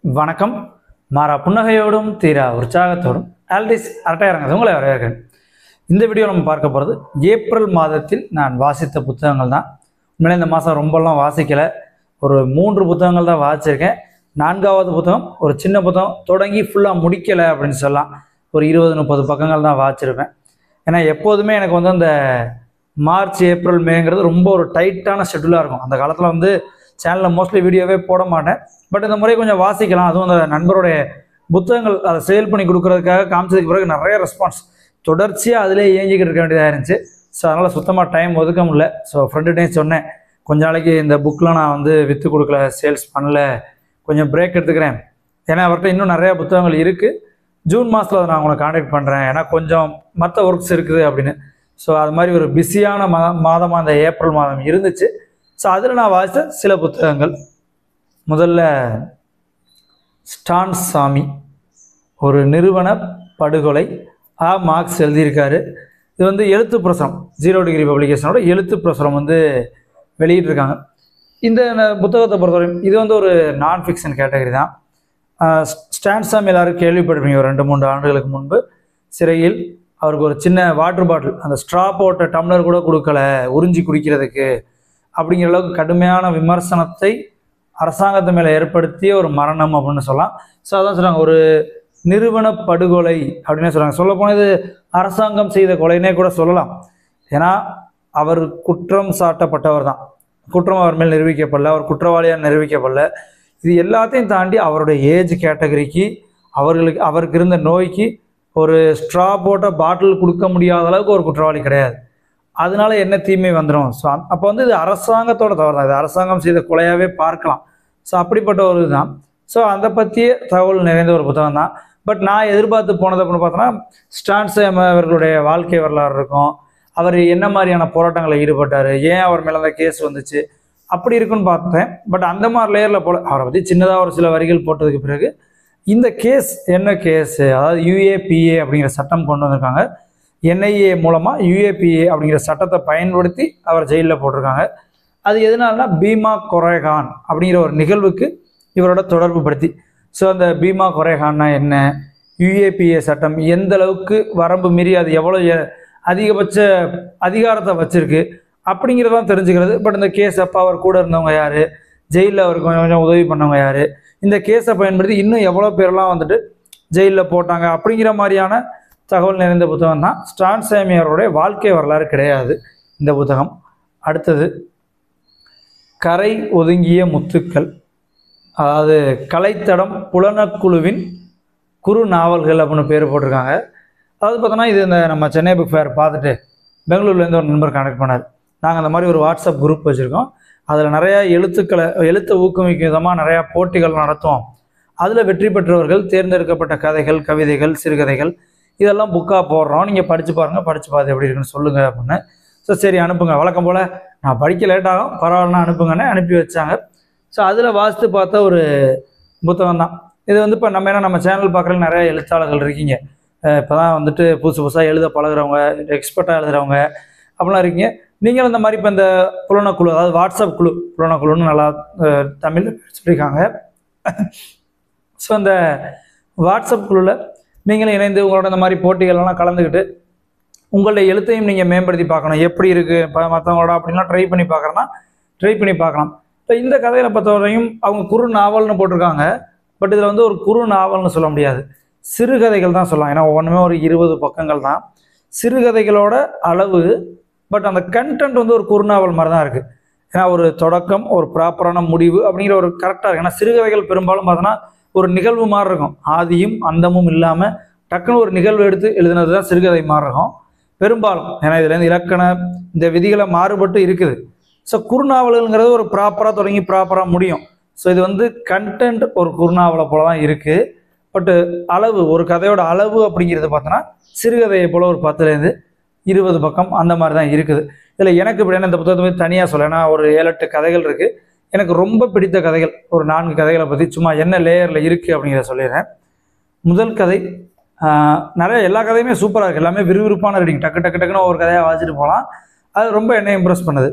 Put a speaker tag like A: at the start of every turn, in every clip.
A: வணக்கம். மாறா புன்னகையோடும் தீரா உற்சாகத்தோடும் ஆல்டிஸ் அரட்டையரங்கது உங்களை வரவேற்கிறேன். இந்த வீடியோ நம்ம பார்க்க போகிறது ஏப்ரல் மாதத்தில் நான் வாசித்த புத்தகங்கள் தான். உண்மையிலே இந்த மாதம் ரொம்பலாம் வாசிக்கலை, ஒரு 3 புத்தகங்கள் தான் வாசிச்சிருக்கேன். 4வது புத்தகம் ஒரு சின்ன புத்தகம், தொடங்கி ஃபுல்லாக முடிக்கலை அப்படின்னு சொல்லலாம். ஒரு 20-30 பக்கங்கள் தான் வாசிச்சிருப்பேன். ஏன்னா எப்போதுமே எனக்கு வந்து அந்த மார்ச் ஏப்ரல் மேங்கிறது ரொம்ப ஒரு டைட்டான ஷெட்யூலாக இருக்கும். அந்த காலத்தில் வந்து சேனலில் மோஸ்ட்லி வீடியோவே போட மாட்டேன். பட் இந்த முறை கொஞ்சம் வாசிக்கலாம், அதுவும் அந்த நண்பருடைய புத்தகங்கள் அதை சேல் பண்ணி கொடுக்குறதுக்காக காமிச்சதுக்கு பிறகு நிறைய ரெஸ்பான்ஸ், தொடர்ச்சியாக அதிலே இயங்கிக்கிட்டு இருக்க வேண்டியதாக இருந்துச்சு. ஸோ அதனால் சுத்தமாக டைம் ஒதுக்க முடியல. ஸோ ஃப்ரெண்டுகிட்டையும் சொன்னேன், கொஞ்ச நாளைக்கு இந்த புக்கெலாம் நான் வந்து விற்று கொடுக்கல, சேல்ஸ் பண்ணல, கொஞ்சம் பிரேக் எடுத்துக்கிறேன். ஏன்னா அவர்கிட்ட இன்னும் நிறையா புத்தகங்கள் இருக்குது. ஜூன் மாதத்தில் அதை நான் உங்களை காண்டாக்ட் பண்ணுறேன், ஏன்னா கொஞ்சம் மற்ற ஒர்க்ஸ் இருக்குது அப்படின்னு. ஸோ அது மாதிரி ஒரு பிஸியான மாதமாக அந்த ஏப்ரல் மாதம் இருந்துச்சு. ஸோ அதில் நான் வாசித்த சில புத்தகங்கள், முதல்ல ஸ்டான் சாமி, ஒரு நிறுவன படுகொலை, மார்க்ஸ் எழுதியிருக்காரு. இது வந்து எழுத்து பிரசுரம், 0 டிகிரி பப்ளிகேஷனோட எழுத்து பிரசுரம் வந்து வெளியிட்டிருக்காங்க. இந்த புத்தகத்தை பொறுத்தவரைக்கும் இது வந்து ஒரு நான் ஃபிக்ஷன் கேட்டகரி தான். ஸ்டான் சாமி எல்லாரும் கேள்விப்பட்டிருப்பீங்க. ஒரு 2-3 ஆண்டுகளுக்கு முன்பு சிறையில் அவருக்கு ஒரு சின்ன வாட்டர் பாட்டில், அந்த ஸ்ட்ரா போட்ட டம்ளர் கூட கொடுக்கல உறிஞ்சி குடிக்கிறதுக்கு, அப்படிங்கிற அளவுக்கு கடுமையான விமர்சனத்தை அரசாங்கத்து மேலே ஏற்படுத்திய ஒரு மரணம் அப்படின்னு சொல்லலாம். ஸோ அதான் சொல்கிறாங்க, ஒரு நிறுவன படுகொலை அப்படின்னு சொல்கிறாங்க. சொல்ல போனது அரசாங்கம் செய்த கொலைனே கூட சொல்லலாம். ஏன்னா அவர் குற்றம் சாட்டப்பட்டவர் தான், குற்றம் அவர் மேல் நிரூபிக்கப்படல, அவர் குற்றவாளியாக நிரூபிக்கப்படல. இது எல்லாத்தையும் தாண்டி அவருடைய ஏஜ் கேட்டகரிக்கு, அவருக்கு இருந்த நோய்க்கு ஒரு ஸ்ட்ரா போட்ட பாட்டில் கொடுக்க முடியாத அளவுக்கு ஒரு குற்றவாளி கிடையாது. அதனால என்ன தீமை வந்துடும்? ஸோ அப்போ வந்து இது அரசாங்கத்தோட தவறு தான், இது அரசாங்கம் செய்த கொலையாகவே பார்க்கலாம். ஸோ அப்படிப்பட்ட ஒரு இதுதான். ஸோ அதை பற்றிய தகவல் நிறைந்த ஒரு புத்தகம் தான். பட் நான் எதிர்பார்த்து போனது அப்படின்னு பார்த்தோன்னா, ஸ்டான் சாமி அவர்களுடைய வாழ்க்கை வரலாறு இருக்கும், அவர் என்ன மாதிரியான போராட்டங்களில் ஈடுபட்டார், ஏன் அவர் மேலே அந்த கேஸ் வந்துச்சு, அப்படி இருக்குன்னு பார்த்தேன். பட் அந்த மாதிரி லேயரில் போல அவரை பற்றி சின்னதாக ஒரு சில வரிகள் போட்டதுக்கு பிறகு இந்த கேஸ் என்ன கேஸு, அதாவது UAPA அப்படிங்கிற சட்டம் கொண்டு வந்திருக்காங்க. NIA மூலமாக UAPA அப்படிங்கிற சட்டத்தை பயன்படுத்தி அவர் ஜெயிலில் போட்டிருக்காங்க. அது எதனாலனா பீமா கொரேகான் அப்படிங்கிற ஒரு நிகழ்வுக்கு இவரோட தொடர்பு படுத்தி. ஸோ அந்த பீமா கொரேகான்னா என்ன, UAPA சட்டம் எந்த அளவுக்கு வரம்பு மீறி அது எவ்வளோ அதிகபட்ச அதிகாரத்தை வச்சுருக்கு அப்படிங்கிறதான் தெரிஞ்சுக்கிறது. பட் இந்த கேஸ் அப்போ அவர் கூட இருந்தவங்க யார், ஜெயிலில் அவருக்கு கொஞ்சம் கொஞ்சம் உதவி பண்ணவங்க யார், இந்த கேஸை பயன்படுத்தி இன்னும் எவ்வளோ பேரெல்லாம் வந்துட்டு ஜெயிலில் போட்டாங்க அப்படிங்கிற மாதிரியான தகவல் நிறைந்த புத்தகம் தான். ஸ்டான் சாமி அவருடைய வாழ்க்கை வரலாறு கிடையாது இந்த புத்தகம். அடுத்தது கரை ஒதுங்கிய முத்துக்கள், அதாவது கலைத்தடம் புலனக்குழுவின் குறு நாவல்கள் அப்படின்னு பேர் போட்டிருக்காங்க. அதாவது பார்த்தோன்னா இது இந்த நம்ம சென்னை புக் ஃபேர் பார்த்துட்டு பெங்களூர்லேருந்து ஒரு நண்பர் கனெக்ட் பண்ணார். நாங்கள் அந்த மாதிரி ஒரு வாட்ஸ்அப் குரூப் வச்சுருக்கோம், அதில் நிறையா எழுத்தை ஊக்குவிக்கும் விதமாக நிறையா போட்டிகள் நடத்துவோம். அதில் வெற்றி பெற்றவர்கள் தேர்ந்தெடுக்கப்பட்ட கதைகள், கவிதைகள், சிறுகதைகள் இதெல்லாம் புக்காக போடுறோம், நீங்கள் படித்து பாருங்கள், படித்து பார்த்து எப்படி இருக்குன்னு சொல்லுங்கள் அப்படின்னு. ஸோ சரி அனுப்புங்க, வழக்கம் போல் நான் படிக்க லேட் ஆகும், பரவாயில்லனா அனுப்புங்கன்னு அனுப்பி வச்சாங்க. ஸோ அதில் வாசித்து பார்த்த ஒரு புத்தகம் தான் இது. வந்து இப்போ நம்ம சேனல் பார்க்குற நிறைய எழுத்தாளர்கள் இருக்கீங்க, இப்போ தான் வந்துட்டு புதுசாக எழுத பழகிறவங்க, எக்ஸ்பர்ட்டாக எழுதுகிறவங்க அப்படிலாம் இருக்கீங்க. நீங்களும் இந்த மாதிரி இப்போ இந்த புலனக்குழு, அதாவது வாட்ஸ்அப் குழு, புலனக்குழுன்னு நல்லா தமிழ் சொல்லியிருக்காங்க. ஸோ அந்த வாட்ஸ்அப் குழுவில் நீங்களும் இணைந்து உங்களோட இந்த மாதிரி போட்டிகள்லாம் கலந்துக்கிட்டு உங்களுடைய எழுத்தையும் நீங்கள் மேம்படுத்தி பார்க்கணும். எப்படி இருக்குது இப்போ மற்றவங்களோட அப்படின்லாம் ட்ரை பண்ணி பார்க்கலாம். இப்போ இந்த கதையில் பொறுத்தவரையும் அவங்க குறு நாவல்னு போட்டிருக்காங்க. பட் இதில் வந்து ஒரு குறு நாவல்னு சொல்ல முடியாது, சிறுகதைகள் தான் சொல்லலாம். ஏன்னா ஒவ்வொன்றுமே ஒரு 20 பக்கங்கள் தான் சிறுகதைகளோட அளவு. பட் அந்த கண்டென்ட் வந்து ஒரு குறுநாவல் மாதிரி தான் இருக்குது. ஏன்னா ஒரு தொடக்கம், ஒரு ப்ராப்பரான முடிவு அப்படிங்கிற ஒரு கரெக்டாக இருக்குது. ஏன்னா சிறுகதைகள் பெரும்பாலும் பார்த்தோன்னா ஒரு நிகழ்வு மாதிரி இருக்கும், ஆதியும் அந்தமும் இல்லாமல் டக்குன்னு ஒரு நிகழ்வு எடுத்து எழுதுனது தான் சிறுகதை மாதிரி இருக்கும் பெரும்பாலும். ஏன்னா இதுலேருந்து இலக்கண இந்த விதிகளை மாறுபட்டு இருக்குது. ஸோ குறுநாவல்ங்கிறது ஒரு ப்ராப்பராக தொடங்கி ப்ராப்பராக முடியும். ஸோ இது வந்து கண்டென்ட் ஒரு குறுநாவலை போல தான் இருக்குது. பட்டு அளவு, ஒரு கதையோட அளவு அப்படிங்கிறது பார்த்தோன்னா சிறுகதையை போல் ஒரு 10-20 பக்கம் அந்த மாதிரி தான் இருக்குது. இதில் எனக்கு இப்படியான இந்த புத்தகத்தை பற்றி தனியாக சொல்ல, ஏன்னா ஒரு 7-8 கதைகள் இருக்குது. எனக்கு ரொம்ப பிடித்த கதைகள் ஒரு 4 கதைகளை பற்றி சும்மா என்ன லேயரில் இருக்குது அப்படிங்கிறத சொல்லிடுறேன். முதல் கதை, நிறைய எல்லா கதையுமே சூப்பராக இருக்குது, எல்லாமே விறுவிறுப்பான ரீடிங், டக்குன்னு ஒவ்வொரு கதையாக வாசிச்சுட்டு போகலாம். அது ரொம்ப என்னை இம்ப்ரெஸ் பண்ணுது.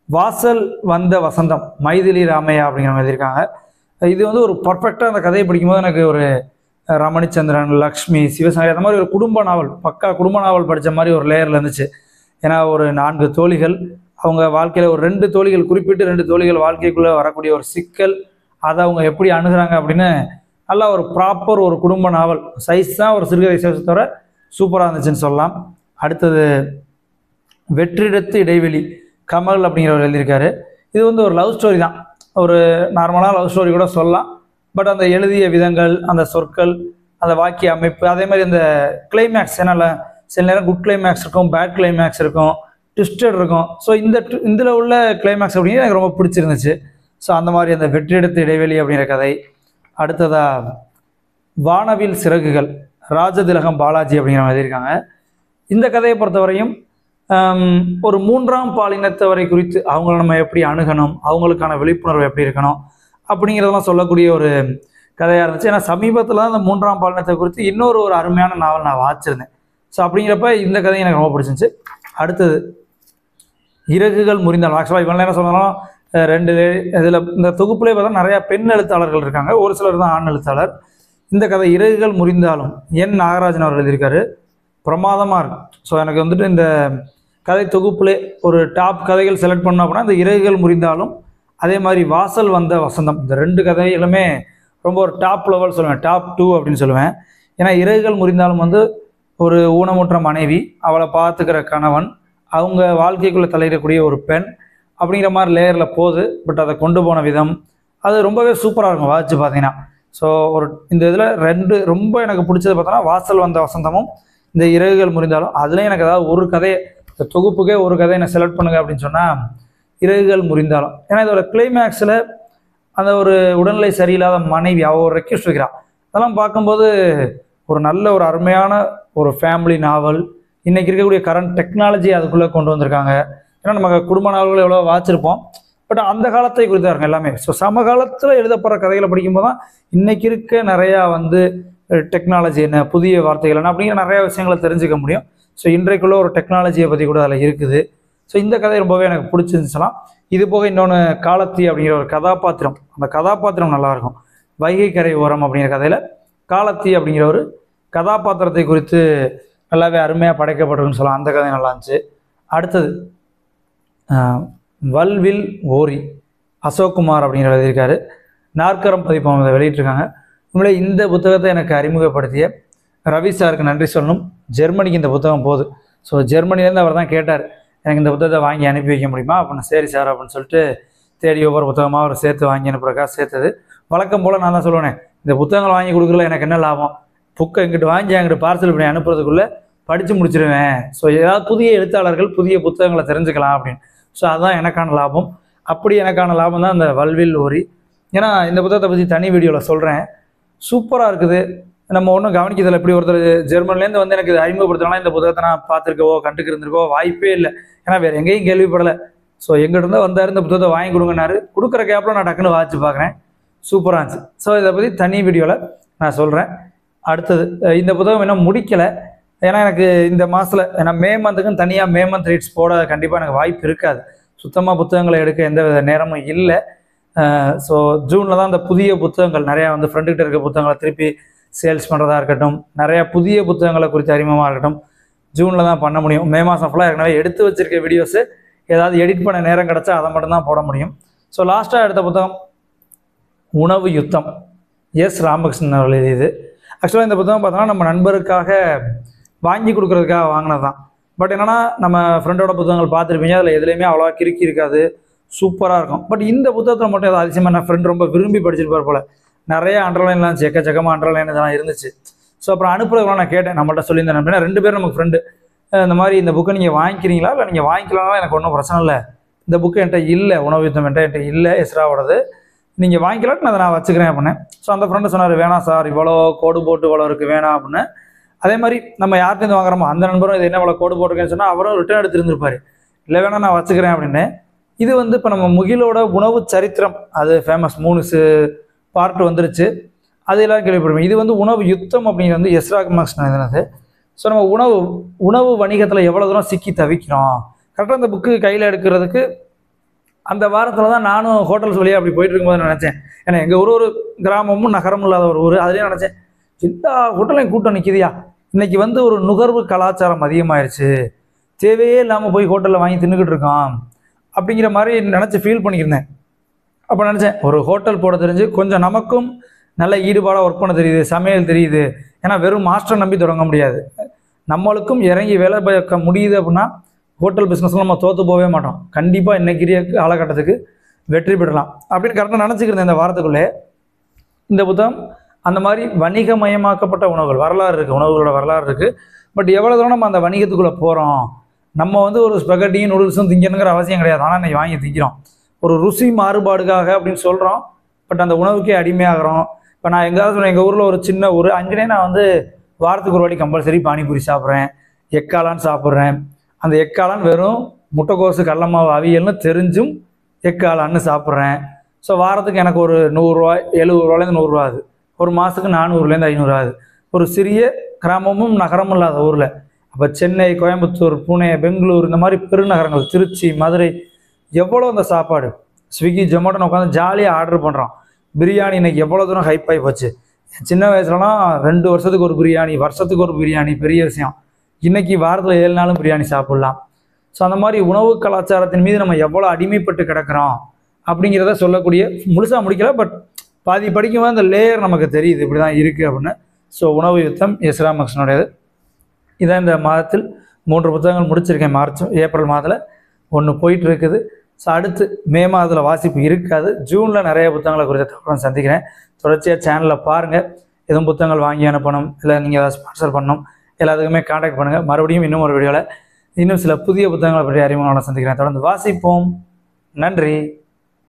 A: வாசல் வந்த வசந்தம், மைதிலி ராமையா அப்படிங்கிற மாதிரி இருக்காங்க. இது வந்து ஒரு பர்ஃபெக்டாக அந்த கதையை படிக்கும்போது எனக்கு ஒரு ரமணிச்சந்திரன், லக்ஷ்மி, சிவசங்கரி அந்த மாதிரி ஒரு குடும்ப நாவல், பக்கா குடும்ப நாவல் படித்த மாதிரி ஒரு லேயரில் இருந்துச்சு. ஏன்னா ஒரு 4 தோழிகள், அவங்க வாழ்க்கையில் ஒரு 2 தோழிகள், குறிப்பிட்டு 2 தோழிகள் வாழ்க்கைக்குள்ளே வரக்கூடிய ஒரு சிக்கல், அதை அவங்க எப்படி அணுகுறாங்க அப்படின்னு நல்லா ஒரு ப்ராப்பர் ஒரு குடும்ப நாவல். சைஸ் தான் ஒரு சிறுகதை சேஷத்தோட சூப்பராக இருந்துச்சுன்னு சொல்லலாம். அடுத்தது வெற்றிடத்து இடைவெளி, கமல் அப்படிங்கிறவர் எழுதியிருக்காரு. இது வந்து ஒரு லவ் ஸ்டோரி தான், ஒரு நார்மலான லவ் ஸ்டோரி கூட சொல்லலாம். பட் அந்த எழுதிய விதங்கள், அந்த சொற்கள், அந்த வாக்கிய அமைப்பு, அதே மாதிரி அந்த கிளைமேக்ஸ், ஏன்னா சில நேரம் குட் கிளைமேக்ஸ் இருக்கும், பேட் கிளைமேக்ஸ் இருக்கும், ட்விஸ்டட் இருக்கும். ஸோ இதில் உள்ள கிளைமேக்ஸ் அப்படிங்கிறது எனக்கு ரொம்ப பிடிச்சிருந்துச்சு. ஸோ அந்த மாதிரி அந்த வெற்றிடத்து இடைவெளி அப்படிங்கிற கதை. அடுத்ததாக வானவில் சிறகுகள், ராஜதிலகம் பாலாஜி அப்படிங்கிற மாதிரி இருக்காங்க. இந்த கதையை பொறுத்தவரையும் ஒரு 3ஆம் பாலினத்தவரை குறித்து அவங்கள நம்ம எப்படி அணுகணும், அவங்களுக்கான விழிப்புணர்வு எப்படி இருக்கணும் அப்படிங்கிறதெல்லாம் சொல்லக்கூடிய ஒரு கதையாக இருந்துச்சு. ஏன்னா சமீபத்தில் தான் அந்த 3ஆம் பாலினத்தை குறித்து இன்னொரு அருமையான நாவல் நான் வாசிச்சிருந்தேன். ஸோ அப்படிங்கிறப்ப இந்த கதை எனக்கு ரொம்ப பிடிச்சிருந்துச்சு. அடுத்தது இறகுகள் முறிந்தாலும், ஆக்சுவலாக இவங்க என்ன சொன்னாலும் 2 இதில் இந்த தொகுப்புலேயே பார்த்தா நிறையா பெண் எழுத்தாளர்கள் இருக்காங்க, ஒரு சிலர் தான் ஆண் எழுத்தாளர். இந்த கதை இறகுகள் முறிந்தாலும் என் நாகராஜன் அவர் எழுதியிருக்காரு, பிரமாதமாக இருக்கும். ஸோ எனக்கு வந்துட்டு இந்த கதை தொகுப்புலே ஒரு டாப் கதைகள் செலக்ட் பண்ணோம் அப்படின்னா இந்த இறகுகள் முறிந்தாலும், அதே மாதிரி வாசல் வந்த வசந்தம், இந்த 2 கதைகளுமே ரொம்ப ஒரு டாப் லெவல் சொல்லுவேன், டாப் 2 அப்படின்னு சொல்லுவேன். ஏன்னா இறகுகள் முறிந்தாலும் வந்து ஒரு ஊனமுற்ற மனைவி, அவளை பார்த்துக்கிற கணவன், அவங்க வாழ்க்கைக்குள்ளே தலையிடக்கூடிய ஒரு பெண் அப்படிங்கிற மாதிரி லேயரில் போகுது. பட் அதை கொண்டு போன விதம் அது ரொம்பவே சூப்பராக இருக்கும் வாசிச்சு பார்த்தீங்கன்னா. ஸோ இந்த இதில் 2 ரொம்ப எனக்கு பிடிச்சது பார்த்தோன்னா வாசல் வந்த வசந்தமும் இந்த இறகுகள் முறிந்தாலும். அதுலேயும் எனக்கு ஏதாவது ஒரு கதையை, இந்த தொகுப்புக்கே ஒரு கதையை நான் செலக்ட் பண்ணுங்க அப்படின்னு சொன்னால் இறகுகள் முறிந்தாலும். ஏன்னா இதோட கிளைமேக்ஸில் அந்த ஒரு உடல்நிலை சரியில்லாத மனைவி அவள் ஒரு ரெக்வெஸ்ட் வைக்கிறாள். அதெல்லாம் பார்க்கும்போது ஒரு நல்ல ஒரு அருமையான ஒரு ஃபேமிலி நாவல். இன்றைக்கி இருக்கக்கூடிய கரண்ட் டெக்னாலஜி அதுக்குள்ளே கொண்டு வந்திருக்காங்க. ஏன்னா நம்ம குடும்ப நாவல்கள் எவ்வளோ வாச்சிருப்போம், பட் அந்த காலத்தை குறித்தாக இருக்கும் எல்லாமே. ஸோ சமகாலத்தில் எழுதப்படுற கதைகளை படிக்கும்போது தான் இன்றைக்கி இருக்க நிறையா வந்து டெக்னாலஜி என்ன, புதிய வார்த்தைகள் என்ன அப்படிங்கிற நிறையா விஷயங்களை தெரிஞ்சுக்க முடியும். ஸோ இன்றைக்குள்ள ஒரு டெக்னாலஜியை பற்றி கூட அதில் இருக்குது. ஸோ இந்த கதை ரொம்பவே எனக்கு பிடிச்சிருந்துச்சுலாம். இது போக இன்னொன்று காலத்தி அப்படிங்கிற ஒரு கதாபாத்திரம், அந்த கதாபாத்திரம் நல்லாயிருக்கும். வைகை கரை ஓரம் அப்படிங்கிற கதையில் காலத்தி அப்படிங்கிற ஒரு கதாபாத்திரத்தை குறித்து நல்லாவே அருமையாக படைக்கப்பட்டிருக்குன்னு சொல்லலாம். அந்த கதை நல்லா இருந்துச்சு. அடுத்தது வல்வில் ஓரி, அசோக்குமார் அப்படிங்கிற எழுதியிருக்காரு. நாற்கரம் பதிப்பகம் அதை வெளியிட்டிருக்காங்க. உண்மையிலே இந்த புத்தகத்தை எனக்கு அறிமுகப்படுத்திய ரவி சாருக்கு நன்றி சொல்லணும். ஜெர்மனிக்கு இந்த புத்தகம் போகுது. ஸோ ஜெர்மனிலேருந்து அவர் தான் கேட்டார், எனக்கு இந்த புத்தகத்தை வாங்கி அனுப்பி வைக்க முடியுமா அப்படின்னு. சரி சார் அப்படின்னு சொல்லிட்டு தேடி ஒவ்வொரு புத்தகமாக அவர் சேர்த்து வாங்கி அனுப்புறக்கா சேர்த்தது. வழக்கம் போல் நான் தான் சொல்லுவேன், இந்த புத்தகங்கள் வாங்கி கொடுக்கல எனக்கு என்ன லாபம், புக்கை இங்கிட்டு வாங்கி அங்கிட்டு பார்சல் பண்ணி அனுப்புறதுக்குள்ளே படித்து முடிச்சிடுவேன். ஸோ ஏதாவது புதிய எழுத்தாளர்கள் புதிய புத்தகங்களை தெரிஞ்சுக்கலாம் அப்படின்னு. ஸோ அதுதான் எனக்கான லாபம். அப்படி எனக்கான லாபம் தான் அந்த வல்வில் ஓரி. ஏன்னா இந்த புத்தகத்தை பற்றி தனி வீடியோவில் சொல்கிறேன். சூப்பராக இருக்குது. நம்ம ஒன்றும் கவனிக்கிறதில்ல. இப்படி ஒருத்தர் ஜெர்மனிலேருந்து வந்து எனக்கு இது அறிமுகப்படுத்தினா இந்த புத்தகத்தை நான் பார்த்துருக்கவோ கண்டுக்கு இருந்திருக்கோ வாய்ப்பே இல்லை. ஏன்னா வேறு எங்கேயும் கேள்விப்படலை. ஸோ எங்கிட்ட வந்தார், இந்த புத்தகத்தை வாங்கி கொடுங்கன்னாரு. கொடுக்குற கேப்பில் நான் டக்குன்னு வாட்சி பார்க்குறேன். சூப்பராக இருந்துச்சு. ஸோ இதை பற்றி தனி வீடியோவில் நான் சொல்கிறேன். அடுத்தது இந்த புத்தகம் இன்னும் முடிக்கலை. ஏன்னா எனக்கு இந்த மாதத்தில், ஏன்னா மே மந்த்துக்குன்னு தனியாக மே மந்த் ரீட்ஸ் போட கண்டிப்பாக எனக்கு வாய்ப்பு இருக்காது. சுத்தமாக புத்தகங்களை எடுக்க எந்த வித நேரமும் இல்லை. ஸோ ஜூனில் தான் இந்த புதிய புத்தகங்கள் நிறையா வந்து ஃப்ரெண்டுக்கிட்ட இருக்க புத்தகங்களை திருப்பி சேல்ஸ் பண்ணுறதா இருக்கட்டும், நிறையா புதிய புத்தகங்களை குறித்து அறிமுகமாக இருக்கட்டும், ஜூனில் தான் பண்ண முடியும். மே மாதம் ஃபுல்லாக ஏற்கனவே எடுத்து வச்சிருக்க வீடியோஸு ஏதாவது எடிட் பண்ண நேரம் கிடச்சா அதை மட்டும்தான் போட முடியும். ஸோ லாஸ்ட்டாக எடுத்த புத்தகம் உணவு யுத்தம், எஸ் ராமகிருஷ்ணன் அவர்கள் எழுதியது. ஆக்சுவலாக இந்த புத்தகம் பார்த்தோன்னா நம்ம நண்பருக்காக வாங்கி கொடுக்குறதுக்காக வாங்கினது தான். பட் என்னென்னா நம்ம ஃப்ரெண்டோட புத்தகங்கள் பார்த்துருப்பீங்க, அதில் எதுலேயுமே அவ்வளோவா கிறுக்கி இருக்காது, சூப்பராக இருக்கும். பட் இந்த புத்தகத்தில் மட்டும் ஏதாவது அதிசயமாக என் ஃப்ரெண்ட் ரொம்ப விரும்பி படிச்சிருப்பார் போல். நிறைய அண்டர்லைன்லாம் எக்கச்சக்கமாக அண்டர்லைன் இதெல்லாம் இருந்துச்சு. ஸோ அப்புறம் அனுப்புறதுலாம் நான் கேட்டேன், நம்மள்ட்ட சொல்லியிருந்தேன். அப்படின்னா 2 பேரும் நமக்கு ஃப்ரெண்டு, இந்த மாதிரி இந்த புக்கை நீங்கள் வாங்கிக்கிறீங்களா, இல்லை நீங்கள் வாங்கிக்கலாம்னா எனக்கு ஒன்றும் பிரச்சனை இல்லை, இந்த புக்கு என்கிட்ட இல்லை, உணவு யுத்தம் என்கிட்ட இல்லை, எஸ்ராவோடது, நீங்கள் வாங்கிக்கலான்னு அதை நான் வச்சுக்கிறேன் அப்படின்னேன். ஸோ அந்த ஃப்ரெண்டு சொன்னார், வேணாம் சார், இவ்வளோ கோடு போட்டு இவ்வளோ இருக்குது வேணாம் அப்படின்னு. அதே மாதிரி நம்ம யார்கிட்ட வாங்குறோமோ அந்த நண்பரும் இது என்ன இவ்வளோ கோடு போட்டிருக்கேன்னு சொன்னால் அவரும் ரிட்டர்ன் எடுத்துருந்துருப்பார். இல்லை வேணா நான் வச்சுக்கிறேன் அப்படின்னு. இது வந்து இப்போ நம்ம முகிலோட உணவு சரித்திரம், அது ஃபேமஸ் 3 பார்ட் வந்துருச்சு, அது எல்லாம் கேள்விப்படுவோம். இது வந்து உணவு யுத்தம் அப்படிங்கிறது வந்து எஸ் ராமகிருஷ்ணன் எழுதினது. ஸோ நம்ம உணவு வணிகத்தில் எவ்வளோ தூரம் சிக்கி தவிக்கிறோம், கரெக்டாக அந்த புக்கு கையில் எடுக்கிறதுக்கு அந்த வாரத்தில் தான் நானும் ஹோட்டல்ஸ் வழியாக அப்படி போயிட்டு இருக்கும்போது நினச்சேன். ஏன்னா எங்கள் ஊர் ஒரு கிராமமும் நகரமும் இல்லாத ஒரு ஊர். அதுலேயே நினச்சேன், எல்லா ஹோட்டலையும் கூட்டம் நிற்கிதியா, இன்றைக்கி வந்து ஒரு நுகர்வு கலாச்சாரம் அதிகமாகிடுச்சு, தேவையே இல்லாமல் போய் ஹோட்டலில் வாங்கி தின்னுக்கிட்டு இருக்கோம் அப்படிங்கிற மாதிரி நினச்சி ஃபீல் பண்ணியிருந்தேன். அப்போ நினச்சேன், ஒரு ஹோட்டல் போட தெரிஞ்சு கொஞ்சம் நமக்கும் நல்ல ஈடுபாடாக ஒர்க் பண்ண தெரியுது, சமையல் தெரியுது. ஏன்னா வெறும் மாஸ்டரை நம்பி தொடங்க முடியாது, நம்மளுக்கும் இறங்கி வேலை பார்க்க முடியுது அப்படின்னா ஹோட்டல் பிஸ்னஸில் நம்ம தோற்று போகவே மாட்டோம். கண்டிப்பாக இன்றைக்கிறிய காலகட்டத்துக்கு வெற்றி பெறலாம் அப்படின்னு கரெக்டாக நினச்சிக்கிறேன். இந்த வாரத்துக்குள்ளே இந்த புத்தகம் அந்த மாதிரி வணிகமயமாக்கப்பட்ட உணவுகள் வரலாறு இருக்குது, உணவுகளோட வரலாறு இருக்குது. பட் எவ்வளோ தூரம் நம்ம அந்த வணிகத்துக்குள்ளே போகிறோம், நம்ம வந்து ஒரு ஸ்பெகட்டியும் நூடுல்ஸும் திங்கணுங்கிற அவசியம் கிடையாது. ஆனால் இன்றைக்கி வாங்கி திங்கிறோம் ஒரு ருசி மாறுபாடுக்காக அப்படின்னு சொல்கிறோம். பட் அந்த உணவுக்கே அடிமையாகிறோம். இப்போ நான் எங்கேயாவது சொல்கிறேன், எங்கள் ஊரில் ஒரு சின்ன ஊர், அங்கேயே நான் வந்து வாரத்துக்கு ஒரு வாட்டி கம்பல்சரி பானிபூரி சாப்பிட்றேன், எக்காளான் சாப்பிட்றேன். அந்த எக்காளான் வெறும் முட்டைக்கோசு கடலமாவு அவியல்னு தெரிஞ்சும் எக்காளான்னு சாப்பிட்றேன். ஸோ வாரத்துக்கு எனக்கு ஒரு 100 ரூபா, 70 ரூபாலேருந்து 100 ரூபா ஆகுது. ஒரு மாதத்துக்கு 400லேருந்து 500 ஆகுது. ஒரு சிறிய கிராமமும் நகரமும் இல்லாத ஊரில். அப்போ சென்னை, கோயம்புத்தூர், புனே, பெங்களூர் இந்த மாதிரி பெருநகரங்கள், திருச்சி, மதுரை, எவ்வளோ அந்த சாப்பாடு ஸ்விக்கி ஜொமேட்டோன்னு உட்காந்து ஜாலியாக ஆர்டர் பண்ணுறோம். பிரியாணி இன்றைக்கி எவ்வளோ தூரம் ஹைப் ஆகி போச்சு. சின்ன வயசுலலாம் 2 வருஷத்துக்கு ஒரு பிரியாணி, வருஷத்துக்கு ஒரு பிரியாணி பெரிய விஷயம். இன்றைக்கி வாரத்தில் 7 நாளும் பிரியாணி சாப்பிட்லாம். ஸோ அந்த மாதிரி உணவு கலாச்சாரத்தின் மீது நம்ம எவ்வளோ அடிமைப்பட்டு கிடக்கிறோம் அப்படிங்கிறத சொல்லக்கூடிய, முழுசாக முடிக்கல, பட் பாதி படிக்கும்போது அந்த லேயர் நமக்கு தெரியுது இப்படி தான் இருக்குது அப்படின்னு. ஸோ உணவு யுத்தம் எஸ்ரா மக்ஸனுடையது. இதான் இந்த மாதத்தில் 3 புத்தகங்கள் முடிச்சிருக்கேன். ஏப்ரல் மாதத்தில் 1 போயிட்டு இருக்குது. ஸோ அடுத்து மே மாதத்தில் வாசிப்பு இருக்காது. ஜூனில் நிறைய புத்தகங்களை குறித்த தகவலை சந்திக்கிறேன். தொடர்ச்சியாக சேனலில் பாருங்கள். எதுவும் புத்தகங்கள் வாங்கி அனுப்பணும், இல்லை நீங்கள் ஏதாவது ஸ்பான்சர் பண்ணணும், எல்லாத்துக்குமே காண்டாக்ட் பண்ணுங்கள். மறுபடியும் இன்னும் ஒரு வீடியோவில் இன்னும் சில புதிய புத்தகங்களை பற்றி அறிமுகங்களை சந்திக்கிறேன். தொடர்ந்து வாசிப்போம். நன்றி.